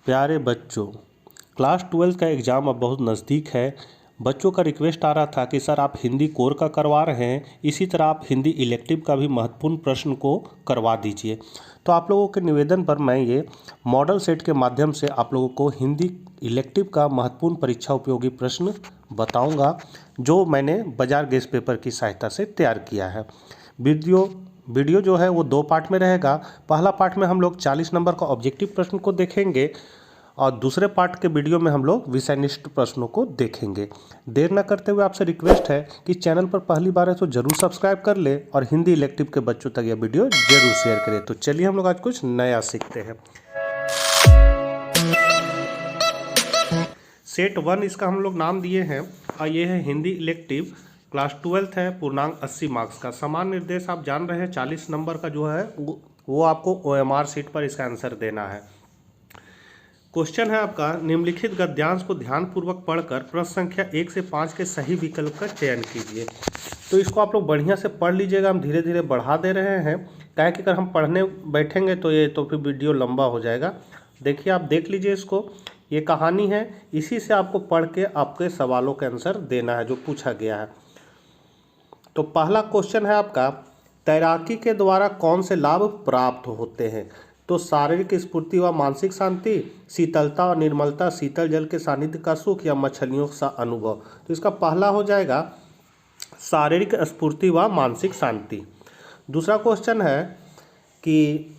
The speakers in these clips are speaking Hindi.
प्यारे बच्चों, क्लास 12 का एग्ज़ाम अब बहुत नज़दीक है। बच्चों का रिक्वेस्ट आ रहा था कि सर आप हिंदी कोर का करवा रहे हैं, इसी तरह आप हिंदी इलेक्टिव का भी महत्वपूर्ण प्रश्न को करवा दीजिए। तो आप लोगों के निवेदन पर मैं ये मॉडल सेट के माध्यम से आप लोगों को हिंदी इलेक्टिव का महत्वपूर्ण परीक्षा उपयोगी प्रश्न बताऊंगा, जो मैंने बाजार गेस पेपर की सहायता से तैयार किया है। वीडियो जो है वो 2 पार्ट में रहेगा। पहला पार्ट में हम लोग 40 नंबर का ऑब्जेक्टिव प्रश्न को देखेंगे और दूसरे पार्ट के वीडियो में हम लोग विषयनिष्ठ प्रश्नों को देखेंगे। देर न करते हुए आपसे रिक्वेस्ट है कि चैनल पर पहली बार है तो जरूर सब्सक्राइब कर ले और हिंदी इलेक्टिव के बच्चों तक यह वीडियो जरूर शेयर करें। तो चलिए हम लोग आज कुछ नया सीखते हैं। सेट 1 इसका हम लोग नाम दिए हैं और ये है हिंदी इलेक्टिव, क्लास 12 है, पूर्णांक 80 मार्क्स का। समान निर्देश आप जान रहे हैं, 40 नंबर का जो है वो आपको OMR सीट पर इसका आंसर देना है। क्वेश्चन है आपका, निम्नलिखित गद्यांश को ध्यानपूर्वक पढ़कर प्रश्न संख्या 1 से 5 के सही विकल्प का चयन कीजिए। तो इसको आप लोग बढ़िया से पढ़ लीजिएगा। हम धीरे धीरे बढ़ा दे रहे हैं, क्या कि अगर हम पढ़ने बैठेंगे तो फिर वीडियो लंबा हो जाएगा। देखिए, आप देख लीजिए इसको, ये कहानी है, इसी से आपको पढ़ के आपके सवालों के आंसर देना है जो पूछा गया है। तो पहला क्वेश्चन है आपका, तैराकी के द्वारा कौन से लाभ प्राप्त होते हैं? तो शारीरिक स्फूर्ति व मानसिक शांति, शीतलता और निर्मलता, शीतल जल के सानिध्य का सुख या मछलियों का अनुभव। तो इसका पहला हो जाएगा शारीरिक स्फूर्ति व मानसिक शांति। दूसरा क्वेश्चन है कि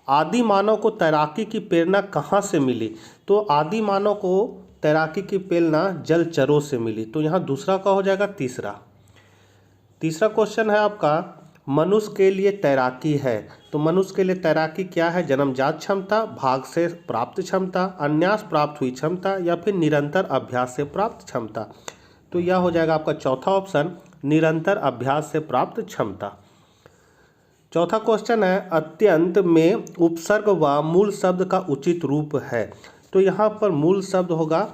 आदि मानव को तैराकी की प्रेरणा कहाँ से मिली? तो आदि मानव को तैराकी की प्रेरणा जलचरों से मिली। तो यहाँ दूसरा का हो जाएगा तीसरा क्वेश्चन है आपका, मनुष्य के लिए तैराकी है। तो मनुष्य के लिए तैराकी क्या है? जन्मजात क्षमता, भाग से प्राप्त क्षमता, अन्यास प्राप्त हुई क्षमता या फिर निरंतर अभ्यास से प्राप्त क्षमता। तो यह हो जाएगा आपका चौथा ऑप्शन, निरंतर अभ्यास से प्राप्त क्षमता। चौथा क्वेश्चन है, अत्यंत में उपसर्ग व मूल शब्द का उचित रूप है। तो यहाँ पर मूल शब्द होगा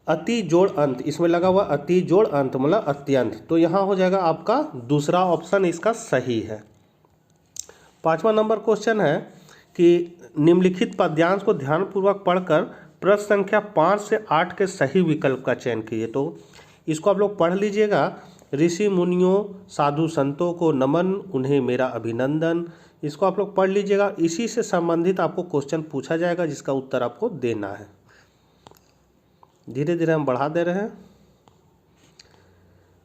अति जोड़ अंत, इसमें लगा हुआ अति जोड़ अंत मतलब अत्यंत। तो यहाँ हो जाएगा आपका दूसरा ऑप्शन इसका सही है। 5वां नंबर क्वेश्चन है कि निम्नलिखित पद्यांश को ध्यानपूर्वक पढ़कर प्रश्न संख्या 5 से 8 के सही विकल्प का चयन कीजिए। तो इसको आप लोग पढ़ लीजिएगा। ऋषि मुनियों साधु संतों को नमन, उन्हें मेरा अभिनंदन। इसको आप लोग पढ़ लीजिएगा। इसी से संबंधित आपको क्वेश्चन पूछा जाएगा जिसका उत्तर आपको देना है। धीरे धीरे हम बढ़ा दे रहे हैं।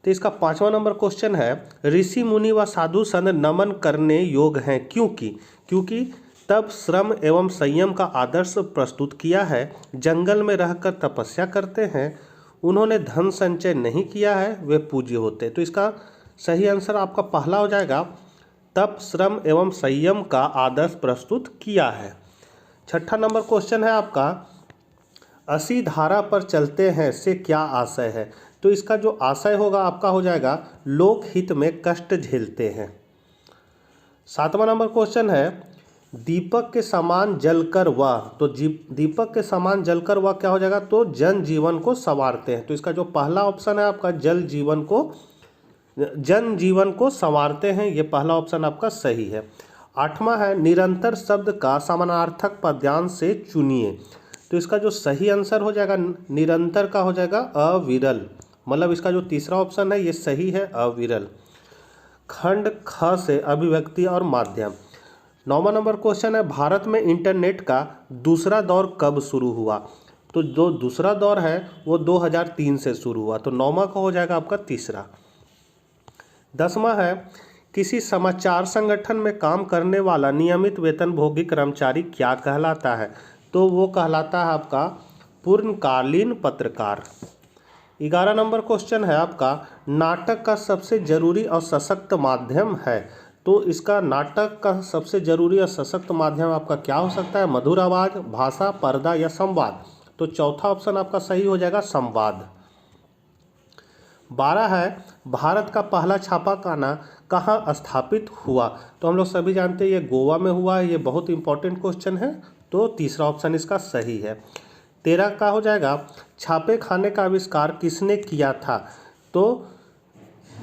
तो इसका 5वां नंबर क्वेश्चन है, ऋषि मुनि व साधु संत नमन करने योग्य हैं क्योंकि तब श्रम एवं संयम का आदर्श प्रस्तुत किया है, जंगल में रहकर तपस्या करते हैं, उन्होंने धन संचय नहीं किया है, वे पूज्य होते। तो इसका सही आंसर आपका पहला हो जाएगा, तब श्रम एवं संयम का आदर्श प्रस्तुत किया है। 6ठा नंबर क्वेश्चन है आपका, असी धारा पर चलते हैं से क्या आशय है? तो इसका जो आशय होगा आपका हो जाएगा लोकहित में कष्ट झेलते हैं। 7वां नंबर क्वेश्चन है, दीपक के समान जलकर वह। तो दीपक के समान जलकर वह क्या हो जाएगा? तो जन जीवन को संवारते हैं। तो इसका जो पहला ऑप्शन है आपका जन जीवन को संवारते हैं, ये पहला ऑप्शन आपका सही है। 8वां है, निरंतर शब्द का समानार्थक पद्यांश से चुनिए। तो इसका जो सही आंसर हो जाएगा निरंतर का हो जाएगा अविरल, मतलब इसका जो तीसरा ऑप्शन है ये सही है, अविरल। खंड ख से अभिव्यक्ति और माध्यम। 9वां नंबर क्वेश्चन है, भारत में इंटरनेट का दूसरा दौर कब शुरू हुआ? तो जो दूसरा दौर है वो 2003 से शुरू हुआ। तो 9वां का हो जाएगा आपका तीसरा। 10वां है, किसी समाचार संगठन में काम करने वाला नियमित वेतनभोगी कर्मचारी क्या कहलाता है? तो वो कहलाता है आपका पूर्णकालीन पत्रकार। 11 नंबर क्वेश्चन है आपका, नाटक का सबसे जरूरी और सशक्त माध्यम है। तो इसका नाटक का सबसे जरूरी और सशक्त माध्यम आपका क्या हो सकता है? मधुर आवाज, भाषा, पर्दा या संवाद। तो चौथा ऑप्शन आपका सही हो जाएगा संवाद। 12 है, भारत का पहला छापाखाना कहाँ स्थापित हुआ? तो हम लोग सभी जानते हैं ये गोवा में हुआ है। ये बहुत इंपॉर्टेंट क्वेश्चन है, तो तीसरा ऑप्शन इसका सही है। 13 का हो जाएगा, छापे खाने का आविष्कार किसने किया था? तो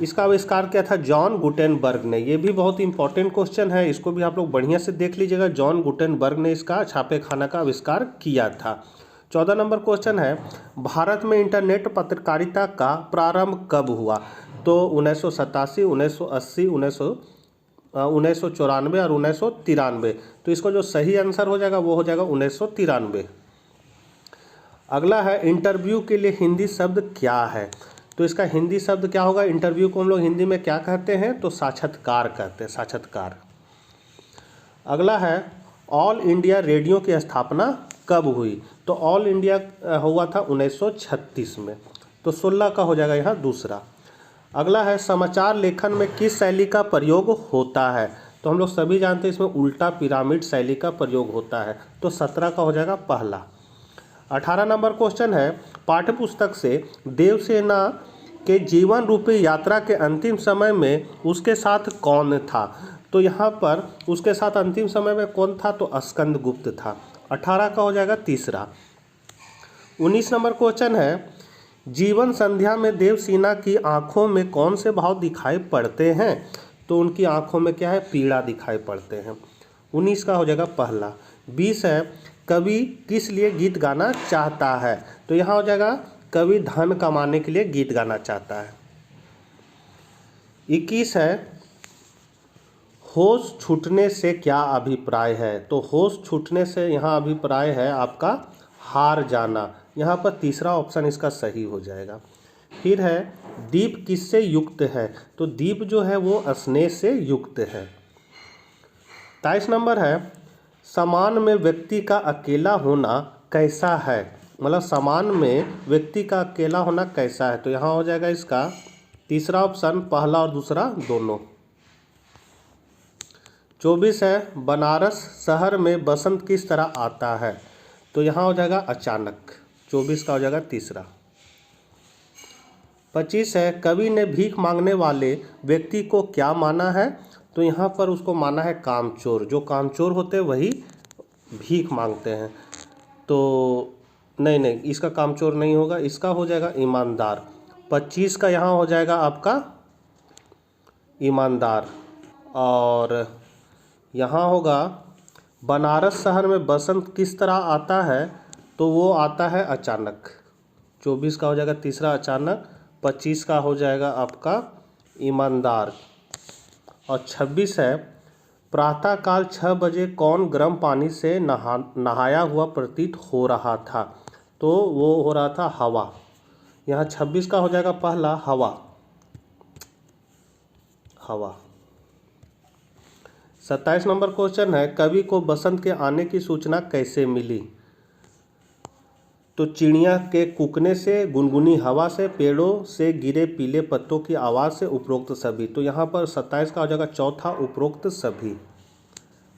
इसका आविष्कार किया था जॉन गुटेनबर्ग ने। ये भी बहुत इंपॉर्टेंट क्वेश्चन है, इसको भी आप लोग बढ़िया से देख लीजिएगा। जॉन गुटेनबर्ग ने इसका छापे खाना का आविष्कार किया था। 14 नंबर क्वेश्चन है, भारत में इंटरनेट पत्रकारिता का प्रारंभ कब हुआ? तो 1987, 1980, 1994 और 1993। तो इसको जो सही आंसर हो जाएगा वो हो जाएगा 1993। अगला है, इंटरव्यू के लिए हिंदी शब्द क्या है? तो इसका हिंदी शब्द क्या होगा? इंटरव्यू को हम लोग हिंदी में क्या कहते हैं? तो साक्षात्कार कहते हैं, साक्षात्कार। अगला है, ऑल इंडिया रेडियो की स्थापना कब हुई? तो ऑल इंडिया हुआ था 1936 में। तो 16 का हो जाएगा यहाँ दूसरा। अगला है, समाचार लेखन में किस शैली का प्रयोग होता है? तो हम लोग सभी जानते हैं इसमें उल्टा पिरामिड शैली का प्रयोग होता है। तो 17 का हो जाएगा पहला। 18 नंबर क्वेश्चन है, पाठ्यपुस्तक से देवसेना के जीवन रूपी यात्रा के अंतिम समय में उसके साथ कौन था? तो यहाँ पर उसके साथ अंतिम समय में कौन था? तो स्कंदगुप्त था। 18 का हो जाएगा तीसरा। 19 नंबर क्वेश्चन है, जीवन संध्या में देवसेना की आंखों में कौन से भाव दिखाई पड़ते हैं? तो उनकी आंखों में क्या है? पीड़ा दिखाई पड़ते हैं। 19 का हो जाएगा पहला। 20 है, कवि किस लिए गीत गाना चाहता है? तो यहाँ हो जाएगा कवि धन कमाने के लिए गीत गाना चाहता है। 21 है, होश छूटने से क्या अभिप्राय है? तो होश छूटने से यहाँ अभिप्राय है आपका हार जाना। यहाँ पर तीसरा ऑप्शन इसका सही हो जाएगा। फिर है, दीप किससे युक्त है? तो दीप जो है वो स्नेह से युक्त है। 23 नंबर है, समान में व्यक्ति का अकेला होना कैसा है? मतलब समान में व्यक्ति का अकेला होना कैसा है? तो यहाँ हो जाएगा इसका तीसरा ऑप्शन, पहला और दूसरा दोनों। 24 है, बनारस शहर में बसंत किस तरह आता है? तो यहाँ हो जाएगा अचानक। 24 का हो जाएगा तीसरा। 25 है, कवि ने भीख मांगने वाले व्यक्ति को क्या माना है? तो यहाँ पर उसको माना है कामचोर। जो कामचोर होते हैं वही भीख मांगते हैं। तो नहीं, इसका कामचोर नहीं होगा, इसका हो जाएगा ईमानदार। 25 का यहाँ हो जाएगा आपका ईमानदार। और यहाँ होगा, बनारस शहर में बसंत किस तरह आता है? तो वो आता है अचानक। 24 का हो जाएगा तीसरा अचानक। 25 का हो जाएगा आपका ईमानदार। और 26 है, प्रातःकाल 6 बजे कौन गर्म पानी से नहाया हुआ प्रतीत हो रहा था? तो वो हो रहा था हवा। यहाँ 26 का हो जाएगा पहला हवा। 27 नंबर क्वेश्चन है, कवि को बसंत के आने की सूचना कैसे मिली? तो चिड़िया के कूकने से, गुनगुनी हवा से, पेड़ों से गिरे पीले पत्तों की आवाज़ से, उपरोक्त सभी। तो यहाँ पर 27 का हो जाएगा चौथा, उपरोक्त सभी।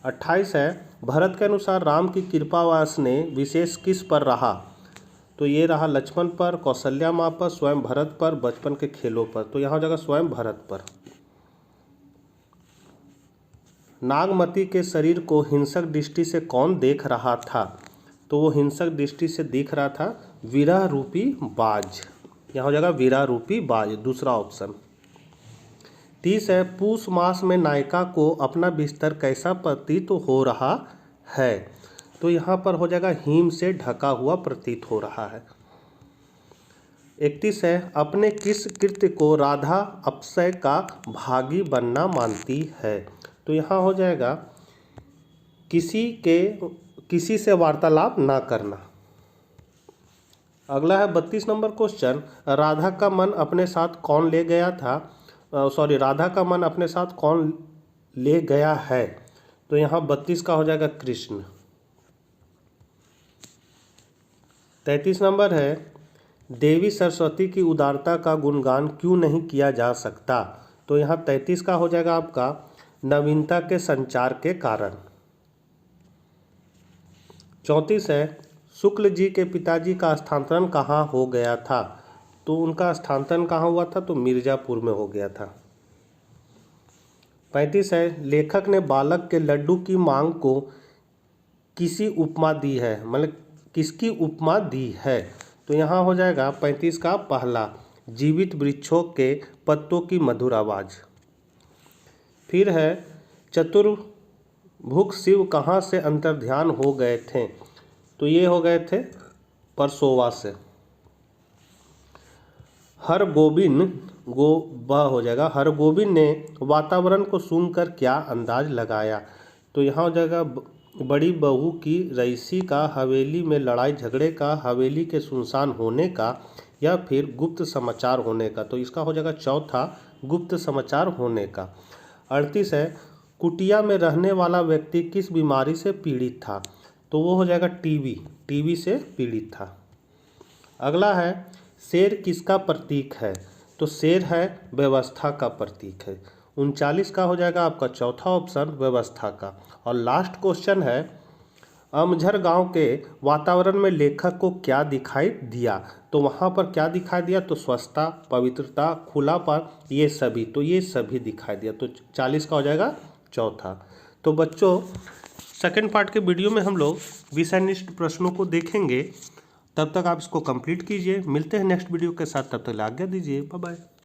28 है, भरत के अनुसार राम की कृपा व स्नेह विशेष किस पर रहा? तो ये रहा लक्ष्मण पर, कौशल्या माँ पर, स्वयं भरत पर, बचपन के खेलों पर। तो यहाँ हो जाएगा स्वयं भरत पर। नागमती के शरीर को हिंसक दृष्टि से कौन देख रहा था? तो वो हिंसक दृष्टि से दिख रहा था विरह रूपी बाज। यहाँ हो जाएगा विरह रूपी बाज, दूसरा ऑप्शन। 30 है, पूष मास में नायिका को अपना बिस्तर कैसा प्रतीत हो रहा है? तो यहाँ पर हो जाएगा हिम से ढका हुआ प्रतीत हो रहा है। 31 है, अपने किस कृत्य को राधा अपसय का भागी बनना मानती है? तो यहाँ हो जाएगा किसी से वार्तालाप ना करना। अगला है 32 नंबर क्वेश्चन, राधा का मन अपने साथ कौन ले गया था? राधा का मन अपने साथ कौन ले गया है? तो यहाँ 32 का हो जाएगा कृष्ण। 33 नंबर है, देवी सरस्वती की उदारता का गुणगान क्यों नहीं किया जा सकता? तो यहाँ 33 का हो जाएगा आपका नवीनता के संचार के कारण। 34 है, शुक्ल जी के पिताजी का स्थानांतरण कहाँ हो गया था? तो उनका स्थानांतरण कहाँ हुआ था? तो मिर्ज़ापुर में हो गया था। 35 है, लेखक ने बालक के लड्डू की मांग को किसी उपमा दी है? मतलब किसकी उपमा दी है? तो यहाँ हो जाएगा 35 का पहला, जीवित वृक्षों के पत्तों की मधुर आवाज़। फिर है चतुर्भुज शिव कहाँ से अंतर्ध्यान हो गए थे? तो ये हो गए थे परसोवा से। हरगोविंद ने वातावरण को सुनकर क्या अंदाज लगाया? तो यहाँ हो जाएगा बड़ी बहू की रईसी का, हवेली में लड़ाई झगड़े का, हवेली के सुनसान होने का, या फिर गुप्त समाचार होने का। तो इसका हो जाएगा चौथा, गुप्त समाचार होने का। 38 है कुटिया में रहने वाला व्यक्ति किस बीमारी से पीड़ित था? तो वो हो जाएगा टीबी से पीड़ित था। अगला है शेर किसका प्रतीक है? तो शेर है व्यवस्था का प्रतीक है। 39 का हो जाएगा आपका चौथा ऑप्शन, व्यवस्था का। और लास्ट क्वेश्चन है अमझर गांव के वातावरण में लेखक को क्या दिखाई दिया? तो वहाँ पर क्या दिखाई दिया? तो स्वच्छता, पवित्रता, खुलापन, ये सभी। तो ये सभी दिखाई दिया। तो 40 का हो जाएगा चौथा। तो बच्चों सेकंड पार्ट के वीडियो में हम लोग विषयनिष्ठ प्रश्नों को देखेंगे। तब तक आप इसको कंप्लीट कीजिए। मिलते हैं नेक्स्ट वीडियो के साथ, तब तक आज्ञा दीजिए। Bye bye.